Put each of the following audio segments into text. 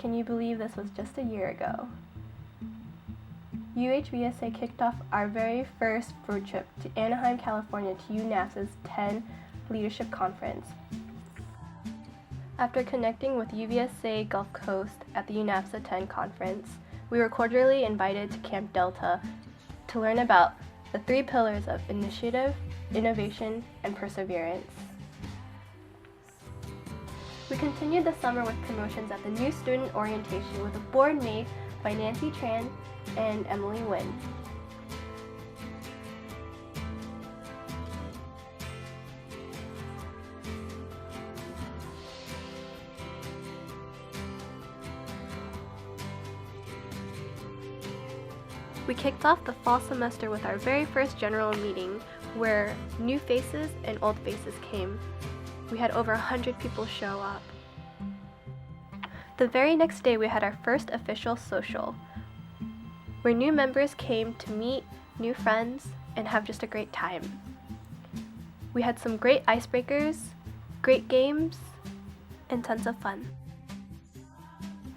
Can you believe this was just a year ago? UH VSA kicked off our very first road trip to Anaheim, California to UNAFSA's 10 Leadership Conference. After connecting with UVSA Gulf Coast at the UNAFSA 10 conference, we were cordially invited to Camp Delta to learn about the 3 pillars of initiative, innovation, and perseverance. We continued the summer with promotions at the new student orientation with a board made by Nancy Tran and Emily Nguyen. We kicked off the fall semester with our very first general meeting where new faces and old faces came. We had over 100 people show up. The very next day we had our first official social, where new members came to meet new friends and have just a great time. We had some great icebreakers, great games, and tons of fun.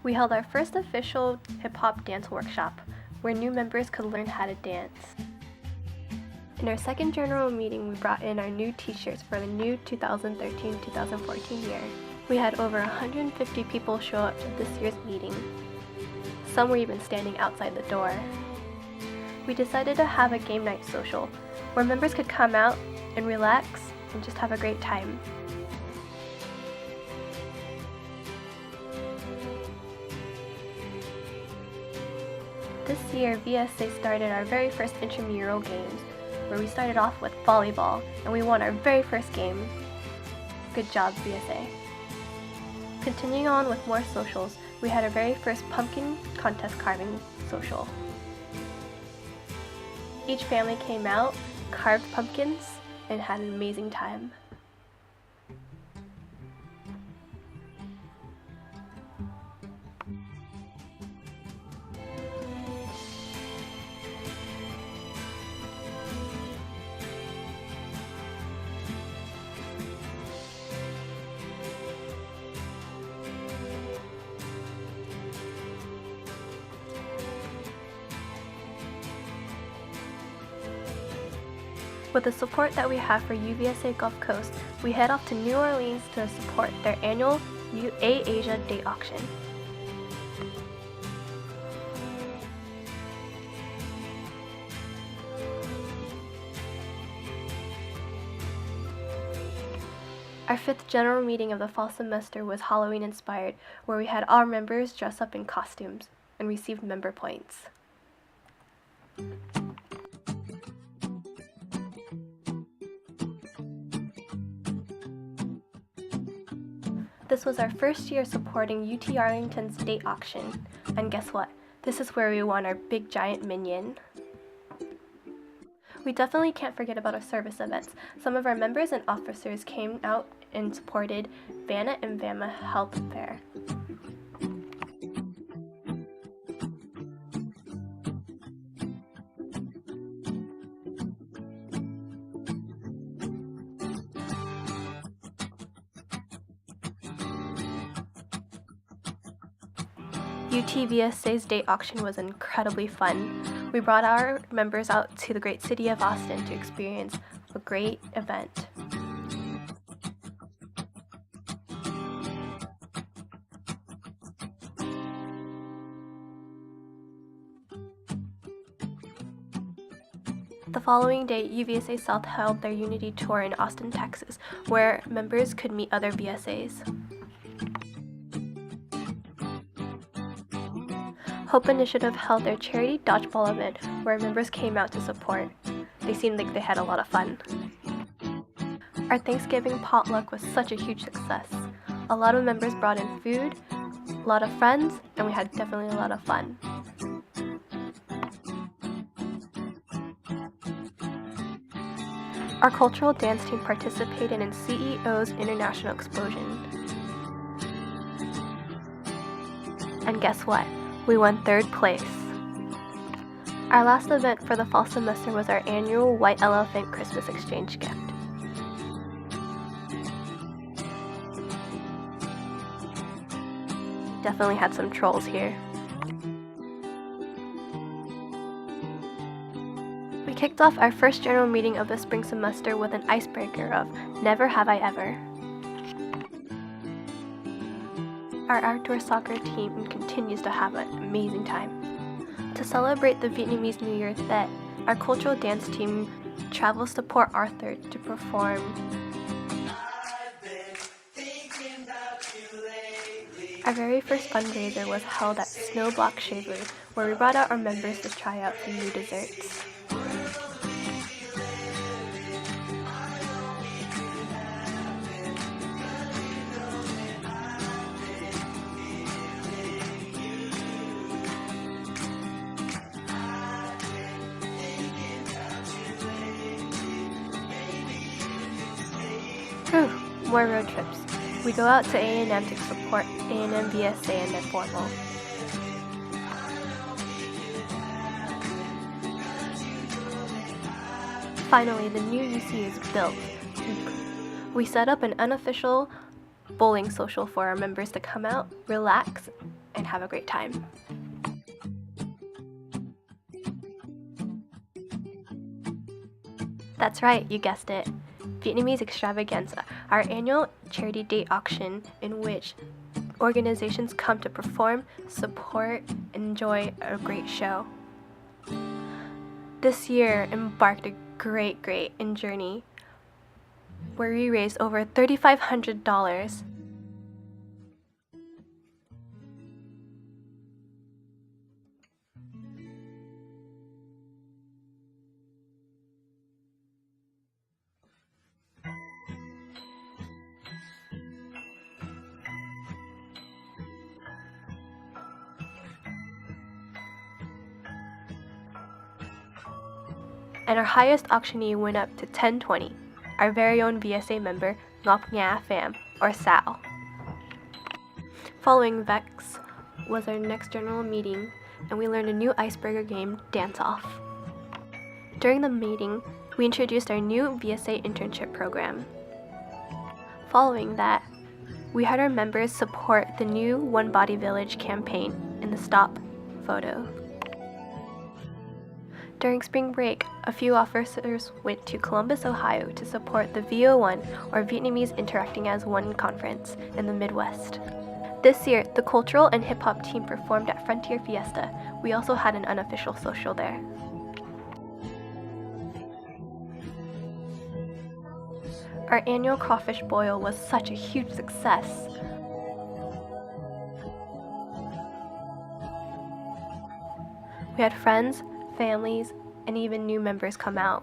We held our first official hip-hop dance workshop, where new members could learn how to dance. In our second general meeting, we brought in our new t-shirts for the new 2013-2014 year. We had over 150 people show up to this year's meeting. Some were even standing outside the door. We decided to have a game night social, where members could come out and relax and just have a great time. This year, VSA started our very first intramural games, where we started off with volleyball, and we won our very first game. Good job, VSA. Continuing on with more socials, we had our very first pumpkin contest carving social. Each family came out, carved pumpkins, and had an amazing time. With the support that we have for UVSA Gulf Coast, we head off to New Orleans to support their annual Asia Day Auction. Our 5th general meeting of the fall semester was Halloween inspired, where we had our members dress up in costumes and received member points. This was our first year supporting UT Arlington's date auction, and guess what? This is where we won our big giant minion. We definitely can't forget about our service events. Some of our members and officers came out and supported VANA and VAMA Health Fair. UT VSA's date auction was incredibly fun. We brought our members out to the great city of Austin to experience a great event. The following day, UVSA South held their Unity Tour in Austin, Texas, where members could meet other VSAs. Hope Initiative held their charity dodgeball event where members came out to support. They seemed like they had a lot of fun. Our Thanksgiving potluck was such a huge success. A lot of members brought in food, a lot of friends, and we had definitely a lot of fun. Our cultural dance team participated in CEO's International Explosion. And guess what? We won 3rd place. Our last event for the fall semester was our annual White Elephant Christmas Exchange gift. definitely had some trolls here. We kicked off our first general meeting of the spring semester with an icebreaker of "Never have I ever." Our outdoor soccer team continues to have an amazing time. To celebrate the Vietnamese New Year Tết, our cultural dance team travels to Port Arthur to perform. Our very first fundraiser was held at Snow Block Shaver, where we brought out our members to try out some new desserts. Whew, more road trips. We go out to A&M to support A&M VSA and their formal. Finally, the new UC is built. We set up an unofficial bowling social for our members to come out, relax, and have a great time. That's right, you guessed it. Vietnamese Extravaganza, our annual charity day auction in which organizations come to perform, support, and enjoy a great show. This year embarked a great journey where we raised over $3,500. And our highest auctionee went up to 1020, our very own VSA member, Ngọc Nha Pham, or Sal. Following Vex was our next general meeting, and we learned a new icebreaker game, Dance Off. During the meeting, we introduced our new VSA internship program. Following that, we had our members support the new One Body Village campaign in the Stop photo. During spring break, a few officers went to Columbus, Ohio to support the VO1, or Vietnamese Interacting as One conference in the Midwest. This year, the cultural and hip-hop team performed at Frontier Fiesta. We also had an unofficial social there. Our annual crawfish boil was such a huge success. We had friends, families, and even new members come out.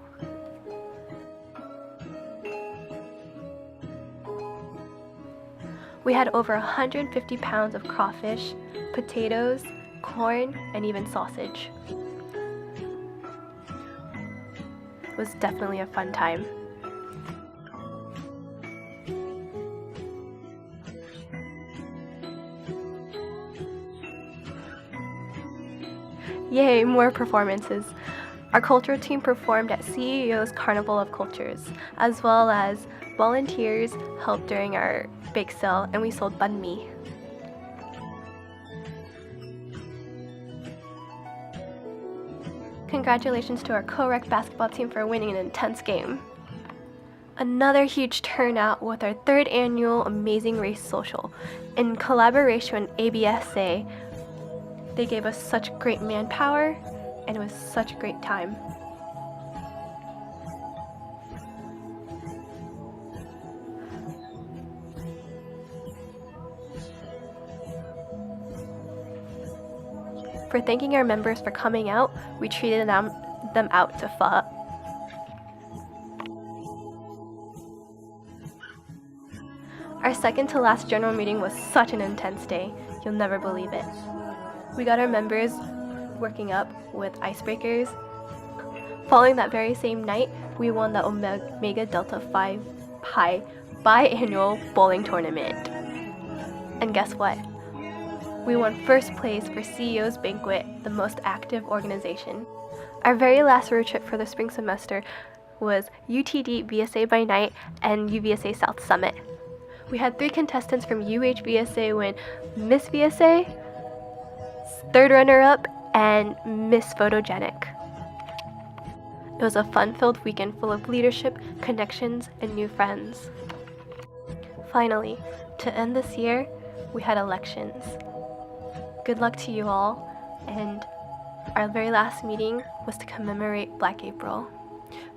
We had over 150 pounds of crawfish, potatoes, corn, and even sausage. It was definitely a fun time. Yay, more performances. Our cultural team performed at CEO's Carnival of Cultures, as well as volunteers helped during our bake sale, and we sold banh mi. Congratulations to our co-rec basketball team for winning an intense game. Another huge turnout with our third annual Amazing Race Social. In collaboration with ABSA, they gave us such great manpower, and it was such a great time. For thanking our members for coming out, we treated them out to pho. Our second to last general meeting was such an intense day. You'll never believe it. We got our members working up with icebreakers. Following that very same night, we won the Omega Delta Phi biannual bowling tournament. And guess what? We won first place for CEO's Banquet, the most active organization. Our very last road trip for the spring semester was UTD VSA by night and UVSA South Summit. We had 3 contestants from UH VSA win Miss VSA, third runner-up, and Miss Photogenic. It was a fun-filled weekend full of leadership, connections, and new friends. Finally, to end this year, we had elections. Good luck to you all, and our very last meeting was to commemorate Black April.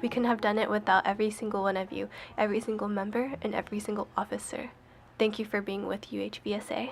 We couldn't have done it without every single one of you, every single member, and every single officer. Thank you for being with UH VSA.